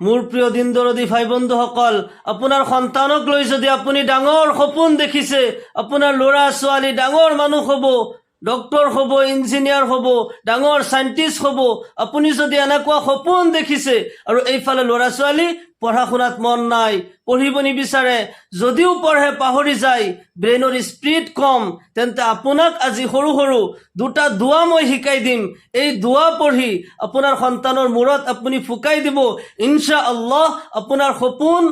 মোৰ প্ৰিয় দিন দৰদী ভাই বন্ধুসকল, আপোনাৰ সন্তানক লৈ যদি আপুনি ডাঙৰ সপোন দেখিছে, আপোনাৰ ল'ৰা ছোৱালী ডাঙৰ মানুহ হ'ব, ডক্টৰ হ'ব, ইঞ্জিনিয়াৰ হ'ব, ডাঙৰ চাইণ্টিষ্ট হ'ব, আপুনি যদি এনেকুৱা সপোন দেখিছে আৰু এইফালে ল'ৰা ছোৱালী পঢ়া শুনাত মন নাই, পঢ়িব নিবিচাৰে, যদিও পঢ়ে পাহৰি যায়, ব্ৰেইনৰ স্পীড কম, তেন্তে আপোনাক আজি সৰু সৰু দুটা দোৱা মই শিকাই দিম। এই দোৱা পঢ়ি আপোনাৰ সন্তানৰ মূৰত আপুনি ফুকাই দিব, ইনশাআল্লাহ আপোনাৰ সপোন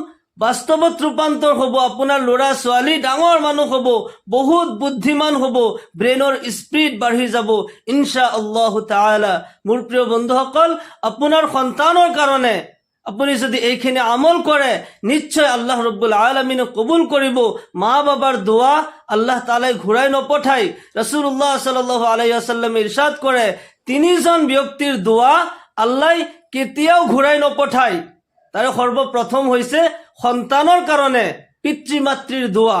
বাস্তৱত ৰূপান্তৰ হ'ব। আপোনাৰ ল'ৰা ছোৱালী ডাঙৰ মানুহ হ'ব, বহুত বুদ্ধিমান হ'ব, ব্ৰেইনৰ স্পীড বাঢ়ি যাব ইনশাআল্লাহ তাআলা। মোৰ প্ৰিয় বন্ধুসকল, আপোনাৰ সন্তানৰ কাৰণে আপুনি যদি এইখিনি আমল কৰে, নিশ্চয় আল্লাহ ৰব্বুল আলামিনে কবুল কৰিব। মা বাবাৰ দোৱা আল্লাহ তাআলাই ঘূৰাই নপঠায়। ৰাসূলুল্লাহ সাল্লাল্লাহু আলাইহি ওয়াসাল্লামে ইৰশাদ কৰে, তিনিজন ব্যক্তিৰ দোৱা আল্লাহ কেতিয়াও ঘূৰাই নপঠায়। তাৰে সৰ্বপ্ৰথম হৈছে সন্তানৰ কাৰণে পিতৃ মাতৃৰ দোৱা।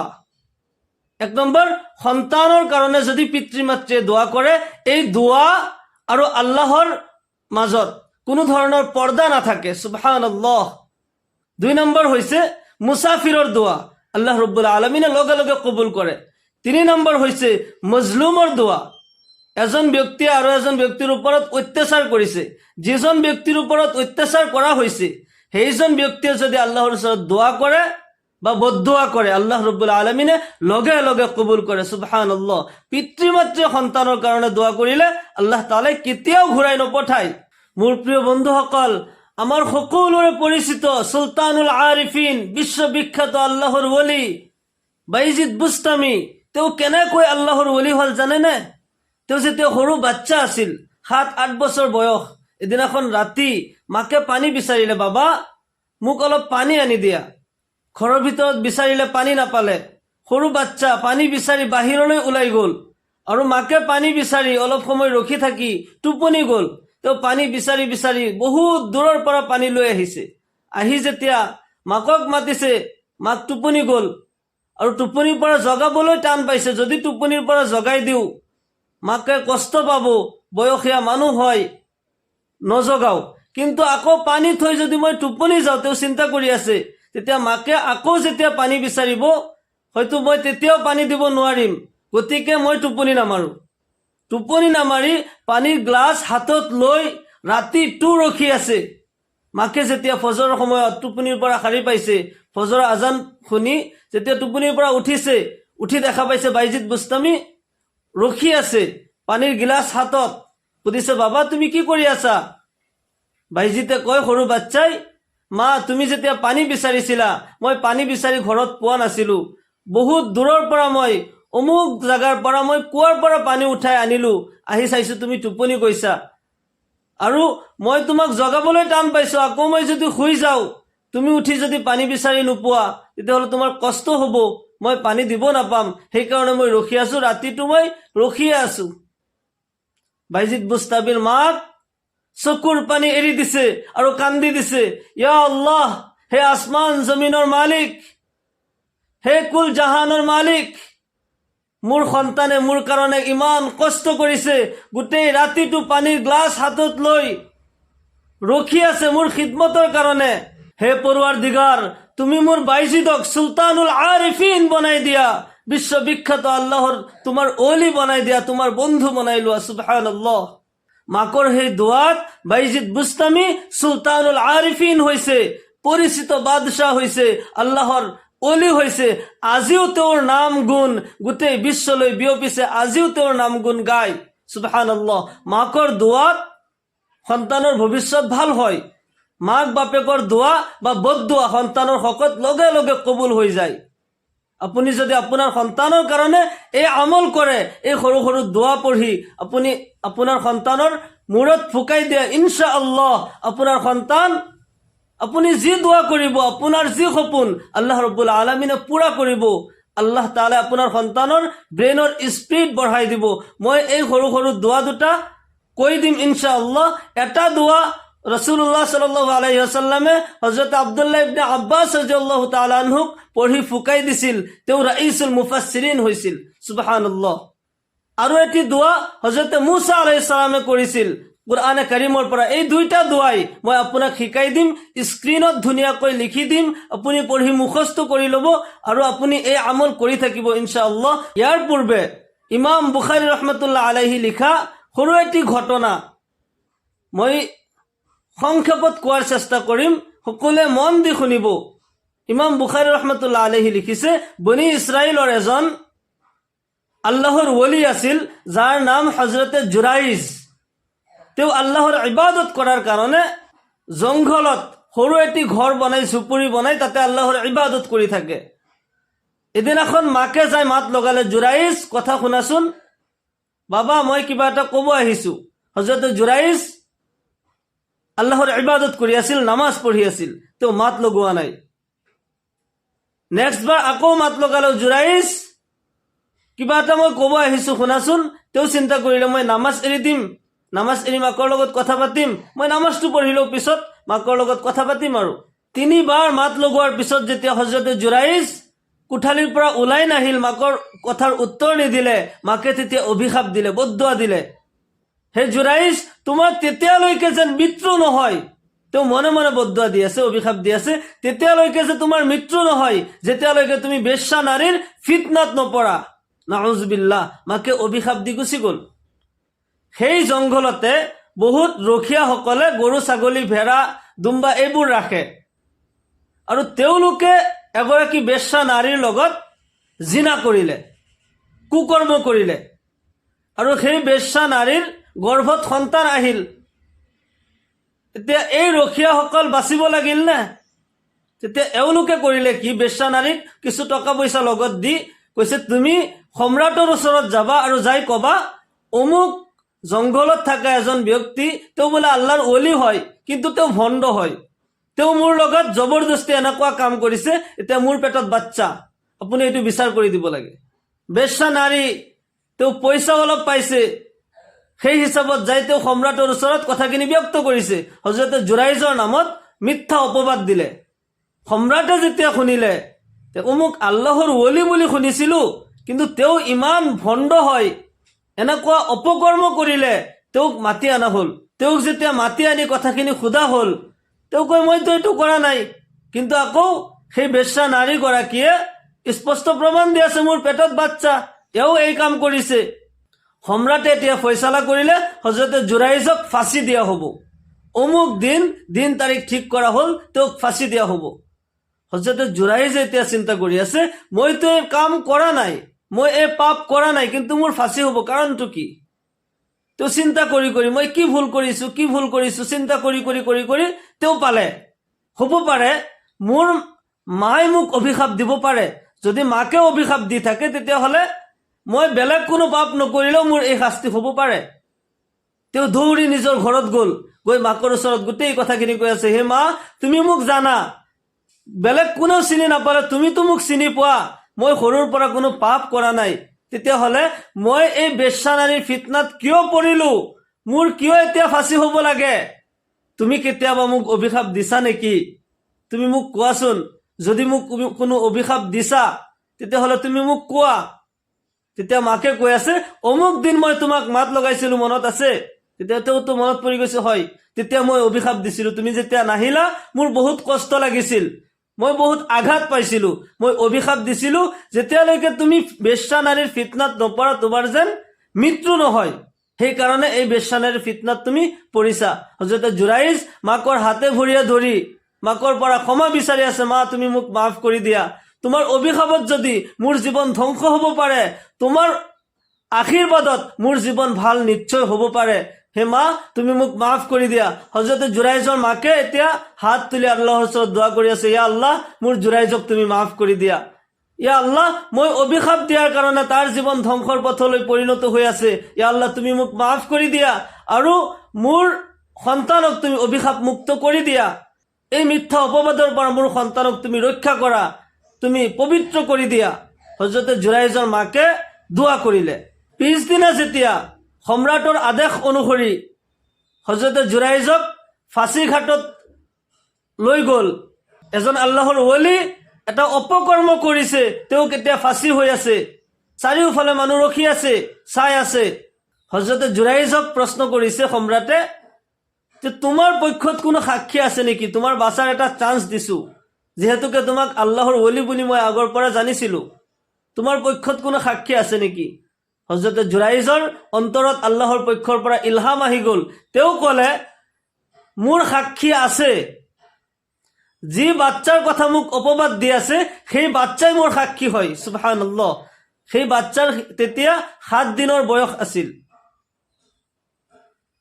এক নম্বৰ, সন্তানৰ কাৰণে যদি পিতৃ মাতৃয়ে দোৱা কৰে, এই দোৱা আৰু আল্লাহৰ মাজত কোনো ধৰণৰ পৰ্দা নাথাকে, সুবহানাল্লাহ। দুই নম্বৰ হৈছে মুছাফিৰৰ দোৱা, আল্লাহ ৰব্বুল আলামিনে লগে লগে কবুল কৰে। তিনি নম্বৰ হৈছে মজলুমৰ দোৱা, এজন ব্যক্তিয়ে আৰু এজন ব্যক্তিৰ ওপৰত অত্যাচাৰ কৰিছে, যিজন ব্যক্তিৰ ওপৰত অত্যাচাৰ কৰা হৈছে সেইজন ব্যক্তিয়ে যদি আল্লাহৰ ওচৰত দোৱা কৰে বা বদদোৱা কৰে, আল্লাহ ৰব্বুল আলামিনে লগে লগে কবুল কৰে, সুবহানাল্লাহ। পিতৃ মাতৃয়ে সন্তানৰ কাৰণে দোৱা কৰিলে আল্লাহ তাআলাই কেতিয়াও ঘূৰাই নপঠায়। মোৰ প্ৰিয় বন্ধুসকল, আমাৰ সকলোৰে পৰিচিত চুলতানুল আৰিফিন, বিশ্ববিখ্যাত আল্লাহৰ ওলি বাইজিদ বুস্তামি, তেওঁ কেনেকৈ আল্লাহৰ ওলি হ'ল জানেনে? তেওঁ যেতিয়া সৰু বাচ্চা আছিল, 7-8 বছৰ বয়স, এদিনাখন ৰাতি মাকে পানী বিচাৰিলে, বাবা মোক অলপ পানী আনি দিয়া। ঘৰৰ ভিতৰত বিচাৰিলে, পানী নাপালে। সৰু বাচ্চা পানী বিচাৰি বাহিৰলৈ ওলাই গ'ল আৰু মাকে পানী বিচাৰি অলপ সময় ৰখি থাকি টোপনি গ'ল। তেওঁ পানী বিচাৰি বিচাৰি বহুত দূৰৰ পৰা পানী লৈ আহিছে। আহি যেতিয়া মাকক মাতিছে, মাক টোপনি গ'ল আৰু টোপনিৰ পৰা জগাবলৈ টান পাইছে। যদি টোপনিৰ পৰা জগাই দিওঁ মাকে কষ্ট পাব, বয়সীয়া মানুহ হয়, নজগাও। কিন্তু আকৌ পানী থৈ যদি মই টোপনি যাওঁ, তেওঁ চিন্তা কৰি আছে, তেতিয়া মাকে আকৌ যেতিয়া পানী বিচাৰিব, হয়তো মই তেতিয়াও পানী দিব নোৱাৰিম, গতিকে মই টোপনি নামাৰো। টোপনি নামাৰি পানীৰ গ্লাছ হাতত লৈ ৰাতিটো ৰখি আছে। মাকে যেতিয়া ফজৰৰ সময়ত টোপনিৰ পৰা সাৰি পাইছে, ফজৰৰ আজান শুনি যেতিয়া টোপনিৰ পৰা উঠিছে, উঠি দেখা পাইছে বাইজিদ বুস্তামি ৰখি আছে পানীৰ গিলাচ হাতত। সুধিছে, বাবা তুমি কি কৰি আছা? বাইজিতে কয়, সৰু বাচ্চাই, মা তুমি যেতিয়া পানী বিচাৰিছিলা, মই পানী বিচাৰি ঘৰত পোৱা নাছিলো, বহুত দূৰৰ পৰা মই অমুক জাগাৰ পৰা মই কুৱাৰ পৰা পানী উঠাই আনিলো, আহি চাইছো তুমি টোপনি গৈছা আৰু মই তোমাক জগাবলৈ টান পাইছো। আকৌ মই যদি শুই যাওঁ, তুমি উঠি যদি পানী বিচাৰি নোপোৱা, তেতিয়াহ'লে তোমাৰ কষ্ট হ'ব, মই পানী দিব নাপাম, সেইকাৰণে মই ৰখি আছো, ৰাতিটো মই ৰখিয়ে আছো। বাইজিদ বুস্তামিৰ মাক চকুৰ পানী এৰি দিছে আৰু কান্দি দিছে, ইয়া আল্লাহ, হে আসমান জমিনৰ মালিক, হে কুল জাহানৰ মালিক, মোৰ সন্তানে মোৰ কাৰণে ইমান কষ্ট কৰিছে, গোটেই ৰাতিটো পানীৰ গ্লাছ হাতত লৈ ৰখি আছে মোৰ খিদমতৰ কাৰণে। হে পৰৱাৰদিগাৰ, তুমি মোৰ বাইজিদক চুলতানুল আৰিফিন বনাই দিয়া, বিশ্ববিখ্যাত আল্লাহৰ তোমাৰ ওলি বনাই দিয়া, তোমাৰ বন্ধু বনাই লোৱা, সুবহানাল্লাহ। মাকৰ সেই দোৱাত বাইজিদ বুস্তামি চুলতানুল আৰিফিন হৈছে, পৰিচিত বাদশাহ হৈছে, আল্লাহৰ ওলি হৈছে। আজিও তেওঁৰ নাম গুণ গোটেই বিশ্বলৈ বিয়পিছে, আজিও তেওঁৰ নাম গুণ গায়, সুবহানাল্লাহ। মাকৰ দোৱাত সন্তানৰ ভৱিষ্যত ভাল হয়। মাক বাপেকৰ দোৱা বা বদদোৱা সন্তানৰ হকত লগে লগে কবুল হৈ যায়। আপুনি যদি আপোনাৰ সন্তানৰ কাৰণে এই আমল কৰে, এই সৰু সৰু দোৱা পঢ়ি আপুনি আপোনাৰ সন্তানৰ মূৰত ফুকাই দিয়ে, ইনশাআল্লাহ আপোনাৰ সন্তান, আপুনি যি দোৱা কৰিব, আপোনাৰ যি সপোন, আল্লাহ ৰব্বুল আলামিনে পুৰা কৰিব। আল্লাহ তাআলা আপোনাৰ সন্তানৰ ব্ৰেইনৰ স্পীড বঢ়াই দিব। মই এই সৰু সৰু দোৱা দুটা কৈ দিম ইনশাআল্লাহ। এটা দোৱা রাসূলুল্লাহ সাল্লাল্লাহু আলাইহি ওয়াসাল্লামে হযরত আব্দুল্লাহ ইবনে আব্বাস রাদিয়াল্লাহু তাআলা আনহুক পঢ়ি ফুকাই দিছিল, তেওঁ রাইসুল মুফাসসিরিন হৈছিল, সুবহানাল্লাহ। আৰু এটি দোৱা হযৰত মুসা আলাইহিস সালামে কৰিছিল, কুৰআনে কাৰিমৰ পৰা এই দুইটা দুৱাই মই আপোনাক শিকাই দিম, স্ক্ৰীনত ধুনীয়াকৈ লিখি দিম, আপুনি পঢ়ি মুখস্থ কৰি ল'ব আৰু আপুনি এই আমল কৰি থাকিব ইনশাআল্লাহ। ইয়াৰ পূৰ্বে ইমাম বুখাৰী ৰহমতুল্লাহ আলাইহি লিখা সৰু এটি ঘটনা মই সংক্ষেপত কোৱাৰ চেষ্টা কৰিম, সকলোৱে মন দি শুনিব। ইমাম বুখাৰী ৰহমতুল্লাহ আলাইহি লিখিছে, বনি ইছৰাইলৰ এজন আল্লাহৰ ওলি আছিল যাৰ নাম হজৰতে জুৰাইজ। তেওঁ আল্লাহৰ ইবাদত কৰাৰ কাৰণে জংঘলত সৰু এটি ঘৰ বনাই, ঝুপুৰি বনাই তাতে আল্লাহৰ ইবাদত কৰি থাকে। এদিনাখন মাকে যাই মাত লগালে, জুৰাইজ কথা শুনাচোন, বাবা মই কিবা এটা ক'ব আহিছো। হজৰতে জুৰাইজ আল্লাহৰ ইবাদত কৰি আছিল, নামাজ পঢ়ি আছিল, তেওঁ মাত লগোৱা নাই। নেক্সট বাৰ আকৌ মাত লগালো, জুৰাইজ কিবা এটা মই ক'ব আহিছো শুনাচোন। তেওঁ চিন্তা কৰিলে মই নামাজ এৰি দিম, নামাজ এৰি মাকৰ লগত কথা পাতিম, মই নামাজটো পঢ়িলো, পিছত মাকৰ লগত কথা পাতিম আৰু। 3 বাৰ মাত লগোৱাৰ পিছত যেতিয়া হজৰতে জুৰাইজ কোঠালিৰ পৰা ওলাই নাহিল, মাকৰ কথাৰ উত্তৰ নিদিলে, মাকে তেতিয়া অভিশাপ দিলে, বদদুৱা দিলে, হে জুৰাইজ তোমাৰ তেতিয়ালৈকে যেন মৃত্যু নহয়, তেওঁ মনে মনে বদদুৱা দি আছে, অভিশাপ দি আছে, তেতিয়ালৈকে যে তোমাৰ মৃত্যু নহয় যেতিয়ালৈকে তুমি বেশ্যা নাৰীৰ ফিতনাত নপৰা। নাউজুবিল্লাহ, মাকে অভিশাপ দি গুচি গ'ল। সেই জংঘলতে বহুত ৰখীয়াসকলে গৰু ছাগলী ভেড়া দুম্বা এইবোৰ ৰাখে আৰু তেওঁলোকে এগৰাকী বেশ্যা নাৰীৰ লগত জিনা কৰিলে, কুকৰ্ম কৰিলে আৰু সেই বেশ্যা নাৰীৰ গৰ্ভত সন্তান আহিল। এতিয়া এই ৰখীয়াসকল বাচিব লাগিল নে? তেতিয়া এওঁলোকে কৰিলে কি, বেশ্যা নাৰীক কিছু টকা পইচা লগত দি কৈছে, তুমি সম্ৰাটৰ ওচৰত যাবা আৰু যাই কবা অমুক জংঘলত থকা এজন ব্যক্তি, তেওঁ বোলে আল্লাহৰ ওলি হয় কিন্তু তেওঁ ভণ্ড হয়, তেওঁ মোৰ লগত জবৰদস্তি এনেকুৱা কাম কৰিছে, এতিয়া মোৰ পেটত বাচ্চা, আপুনি এইটো বিচাৰ কৰি দিব লাগে। বেশ্যা নাৰী, তেওঁ পইচা অলপ পাইছে, সেই হিচাপত যাই তেওঁ সম্ৰাটৰ ওচৰত কথাখিনি ব্যক্ত কৰিছে, হজৰতে জুৰাইজৰ নামত মিথ্যা অপবাদ দিলে। সম্ৰাটে যেতিয়া শুনিলে, অমুক আল্লাহৰ ওলি বুলি শুনিছিলো কিন্তু তেওঁ ইমান ভণ্ড হয়, এনেকুৱা অপকৰ্ম কৰিলে, তেওঁক মাতি অনা হ'ল। তেওঁক যেতিয়া মাতি আনি কথাখিনি সোধা হ'ল, তেওঁ কয় মইতো এইটো কৰা নাই, কিন্তু আকৌ সেই বেশ্যা নাৰীগৰাকীয়ে স্পষ্ট প্ৰমাণ দি আছে মোৰ পেটত বাচ্চা, এও এই কাম কৰিছে। সম্ৰাটে এতিয়া ফয়সালা কৰিলে হজৰতে জুৰাইজক ফাঁচি দিয়া হ'ব। অমুক দিন তাৰিখ ঠিক কৰা হ'ল, তেওঁক ফাঁচি দিয়া হ'ব। হজৰতে জুৰাইজে এতিয়া চিন্তা কৰি আছে, মইতো এই কাম কৰা নাই, মই এই পাপ কৰা নাই, কিন্তু মোৰ ফাঁচি হ'ব, কাৰণটো কি? তেওঁ চিন্তা কৰি কৰি মই কি ভুল কৰিছো চিন্তা কৰি কৰি কৰি কৰি তেওঁ পালে, হ'ব পাৰে মোৰ মায়ে মোক অভিশাপ দিব পাৰে, যদি মাকে অভিশাপ দি থাকে তেতিয়াহ'লে মই বেলেগ কোনো পাপ নকৰিলেও মোৰ এই শাস্তি হ'ব পাৰে। তেওঁ দৌৰি নিজৰ ঘৰত গ'ল, গৈ মাকৰ ওচৰত গোটেই কথাখিনি কৈ আছে, হে মা তুমি মোক জানা, বেলেগ কোনেও চিনি নাপালে, তুমিতো মোক চিনি পোৱা, মই সৰুৰ পৰা কোনো পাপ কৰা নাই, তেতিয়াহ'লে মই এই বেশ্যা নাৰীৰ ফিতনাত কিয় পৰিলো, মোৰ কিয় এতিয়া ফাঁচি হ'ব লাগে? তুমি কেতিয়াবা মোক অভিশাপ দিছা নেকি? তুমি মোক কোৱাচোন, যদি মোক কোনো অভিশাপ দিছা তেতিয়াহ'লে তুমি মোক কোৱা। তেতিয়া মাকে কৈ আছে, অমুক দিন মই তোমাক মাত লগাইছিলো মনত আছে? তেতিয়া তেওঁতো মনত পৰি গৈছে, হয় তেতিয়া মই অভিশাপ দিছিলো, তুমি যেতিয়া নাহিলা মোৰ বহুত কষ্ট লাগিছিল, মই বহুত আঘাত পাইছিলো, মই অভিশাপ দিছিলো যেতিয়ালৈকে তুমি বেশ্যা নাৰীৰ ফিতনাত নপৰা তোমাৰ যেন মৃত্যু নহয়, সেইকাৰণে এই বেশ্যা নাৰীৰ ফিতনাত তুমি পৰিছা। হজৰতে জুৰাইজ মাকৰ হাতে ভৰিয়ে ধৰি মাকৰ পৰা ক্ষমা বিচাৰি আছে, মা তুমি মোক মাফ কৰি দিয়া, তোমাৰ অভিশাপত যদি মোৰ জীৱন ধ্বংস হ'ব পাৰে, তোমাৰ আশীৰ্বাদত মোৰ জীৱন ভাল নিশ্চয় হ'ব পাৰে, হে মা তুমি মোক মাফ কৰি দিয়া। হজৰতে জুৰাইজৰ মাকে এতিয়া হাত তুলি আল্লাহৰ ওচৰত দোৱা কৰি আছে, ইয়া আল্লাহ মোৰ জুৰাইজক তুমি মাফ কৰি দিয়া, ইয়া আল্লাহ মই অভিশাপ দিয়াৰ কাৰণে তাৰ জীৱন ধ্বংসৰ পথলৈ পৰিণত হৈ আছে, ইয়া আল্লাহ তুমি মোক মাফ কৰি দিয়া আৰু মোৰ সন্তানক তুমি অভিশাপ মুক্ত কৰি দিয়া, এই মিথ্যা অপবাদৰ পৰা মোৰ সন্তানক তুমি ৰক্ষা কৰা, তুমি পবিত্ৰ কৰি দিয়া। হজৰতে জুৰাইজৰ মাকে দোৱা কৰিলে। পিছদিনা যেতিয়া সম্ৰাটৰ আদেশ অনুসৰি হজৰতে জুৰাইজক ফাঁচী ঘাটত লৈ গ'ল, এজন আল্লাহৰ ওলি এটা অপকৰ্ম কৰিছে, তেওঁ কেতিয়া ফাঁচী হৈ আছে, চাৰিওফালে মানুহ ৰখি আছে, চাই আছে, হজৰতে জুৰাইজক প্ৰশ্ন কৰিছে সম্ৰাটে যে তোমাৰ পক্ষত কোনো সাক্ষী আছে নেকি? তোমাৰ বাচাৰ এটা চান্স দিছো, যিহেতুকে তোমাক আল্লাহৰ ওলি বুলি মই আগৰ পৰা জানিছিলো, তোমাৰ পক্ষত কোনো সাক্ষী আছে নেকি? হজৰতে জুৰাইজৰ অন্তৰত আল্লাহৰ পক্ষৰ পৰা ইলহাম আহি গ'ল। তেওঁ ক'লে, মোৰ সাক্ষী আছে, যি বাচ্চাৰ কথা মোক অপবাদ দি আছে সেই বাচ্চাই মোৰ সাক্ষী হয়। সুবহানাল্লাহ। সেই বাচ্চাৰ তেতিয়া 7 দিনৰ বয়স আছিল।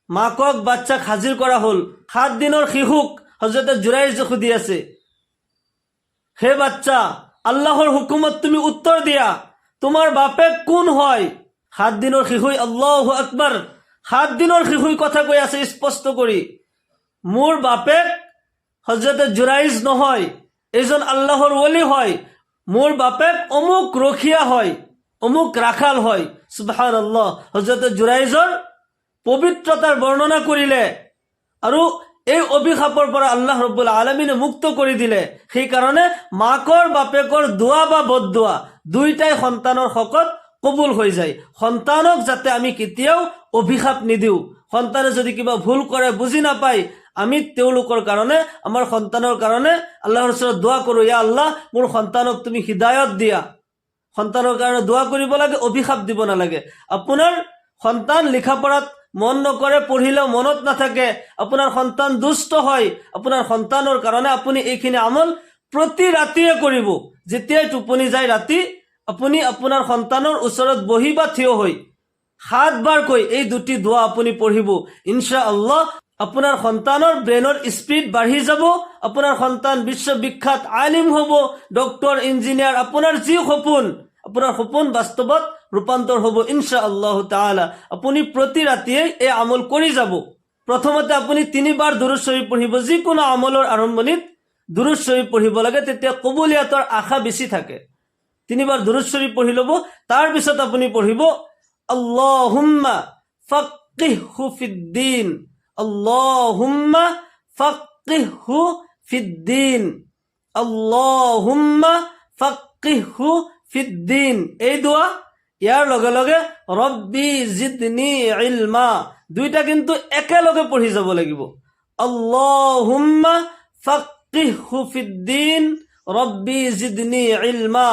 মাকক বাচ্চাক হাজিৰ কৰা হ'ল। 7 দিনৰ শিশুক হজৰতে জুৰাইজ সুধি আছে, হে বাচ্চা, আল্লাহৰ হুকুমত তুমি উত্তৰ দিয়া, তোমাৰ বাপেক কোন হয়? 7 দিনৰ শিশুই আল্লাহু আকবাৰ, 7 দিনৰ শিশুই কথা কৈ আছে স্পষ্ট কৰি, মোৰ বাপেক হজরতে জুরাইজ নহয়, এজন আল্লাহর ওলি হয়, মোর বাপেক অমুক রখিয়া হয়, অমুক রাখাল হয়। সুবহানাল্লাহ। হজরতে জুরাইজর পবিত্রতার বর্ণনা করিলে আৰু এই অভিশাপৰ পৰা আল্লাহ ৰব্বুল আলামিনে মুক্ত কৰি দিলে। সেই কাৰণে মাকৰ বাপেকৰ দোৱা বা বদদোৱা দুইটাই সন্তানৰ হকত কবুল হৈ যায়। সন্তানক যাতে আমি কেতিয়াও অভিশাপ নিদিওঁ। সন্তানে যদি কিবা ভুল কৰে, বুজি নাপায়, আমি তেওঁলোকৰ কাৰণে, আমাৰ সন্তানৰ কাৰণে আল্লাহৰ ওচৰত দোৱা কৰোঁ, ইয়া আল্লাহ, মোৰ সন্তানক তুমি হিদায়ত দিয়া। সন্তানৰ কাৰণে দোৱা কৰিব লাগে, অভিশাপ দিব নালাগে। আপোনাৰ সন্তান লিখা পঢ়াত মন নকৰে, পঢ়িলেও মনত নাথাকে, আপোনাৰ সন্তান দুষ্ট হয়, আপোনাৰ সন্তানৰ কাৰণে আপুনি এইখিনি আমল প্ৰতি ৰাতিয়ে কৰিব। যেতিয়াই টোপনি যায় ৰাতি, আপুনি আপোনাৰ সন্তানৰ ওচৰত বহি বা থিয় হৈ 7 বাৰকৈ এই দুটি দোৱা আপুনি পঢ়িব। ইনশাআল্লাহ আপোনাৰ সন্তানৰ ব্ৰেইনৰ স্পীড বাঢ়ি যাব, আপোনাৰ সন্তান বিশ্ববিখ্যাত আলিম হ'ব, ডক্টৰ, ইঞ্জিনিয়াৰ, আপোনাৰ যি সপোন, আপোনাৰ সপোন বাস্তৱত ৰূপান্তৰ হ'ব ইনশাআল্লাহ তাআলা। আপুনি প্ৰতি ৰাতিয়ে এই আমল কৰি যাব। প্ৰথমতে আপুনি 3 বাৰ দুৰুদ শৰীফ পঢ়িব। যিকোনো আমলৰ আৰম্ভণিত দুৰুদ শৰীফ পঢ়িব লাগে, তেতিয়া কবুলিয়াতৰ আশা বেছি থাকে। 3 বাৰ দুৰুদ শৰীফ পঢ়ি ল'ব। তাৰ পিছত আপুনি পঢ়িব, আল্লাহুম্মা ফাক্কিহু ফিদ্দিন, আল্লাহুম্মা ফাক্কিহু ফিদ্দিন, আল্লাহুম্মা ফাক্কিহু ফিদ্দিন। এই দোয়া ইয়াৰ লগে লগে ৰব্বি জিদনি ইলমা, দুইটা কিন্তু একেলগে পঢ়ি যাব লাগিব। আল্লাহুম্মা ফাক্কিহু ফিদ্দিন, রব্বি জিদনি ইলমা।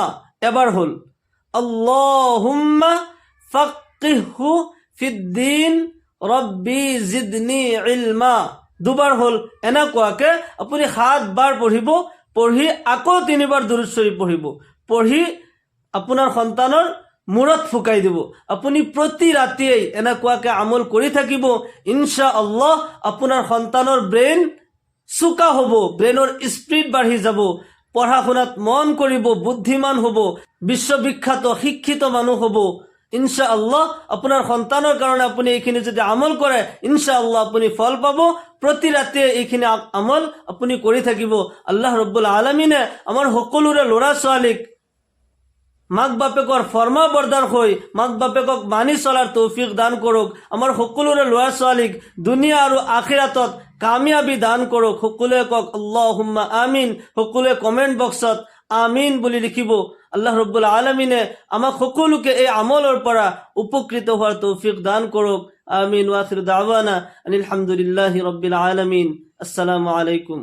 এবার হল আল্লাহুম্মা ফাক্কিহু ফিদ্দিন, রব্বি জিদনি ইলমা। দুবার হল। এনেকুৱাকে আপুনি 7 বাৰ পঢ়িব। পঢ়ি আকৌ 3 বাৰ দুৰুদ শৰীফ পঢ়িব। পঢ়ি আপোনাৰ সন্তানৰ মূৰত ফুকাই দিব। আপুনি প্ৰতি ৰাতিয়েই এনেকুৱাকে আমল কৰি থাকিব। ইনশাআল্লাহ আপোনাৰ সন্তানৰ ব্ৰেইন চোকা হ'ব, ব্ৰেইনৰ স্পীড বাঢ়ি যাব, পঢ়া শুনাত মন কৰিব, বুদ্ধিমান হ'ব, বিশ্ববিখ্যাত শিক্ষিত মানুহ হ'ব। ইনশাআল্লাহ আপোনাৰ সন্তানৰ কাৰণে আপুনি এইখিনি যদি আমল কৰে, ইনশাআল্লাহ আপুনি ফল পাব। প্ৰতি ৰাতিয়ে এইখিনি আমল আপুনি কৰি থাকিব। আল্লাহ ৰব্বুল আলামিনে আমাৰ সকলোৰে ল'ৰা ছোৱালীক মাক বাপেকৰ ফৰমা বৰদাৰ হৈ মাক বাপেকক মানি চলাৰ তৌফিক দান কৰক। আমাৰ সকলোৰে ল'ৰা ছোৱালীক দুনিয়া আৰু আখিৰাতত কামিয়াবি দান কৰক। সকলোৱে কওক আল্লাহুম্মা আমিন। সকলোৱে কমেণ্ট বক্সত আমিন বুলি লিখিব। আল্লাহ ৰব্বুল আলামিনে আমাক সকলোকে এই আমলৰ পৰা উপকৃত হোৱাৰ তৌফিক দান কৰক। আমিন। ওয়া আখিৰু দাওয়ানা আনিল হামদুলিল্লাহি ৰাব্বিল আলামিন। আসসালামু আলাইকুম।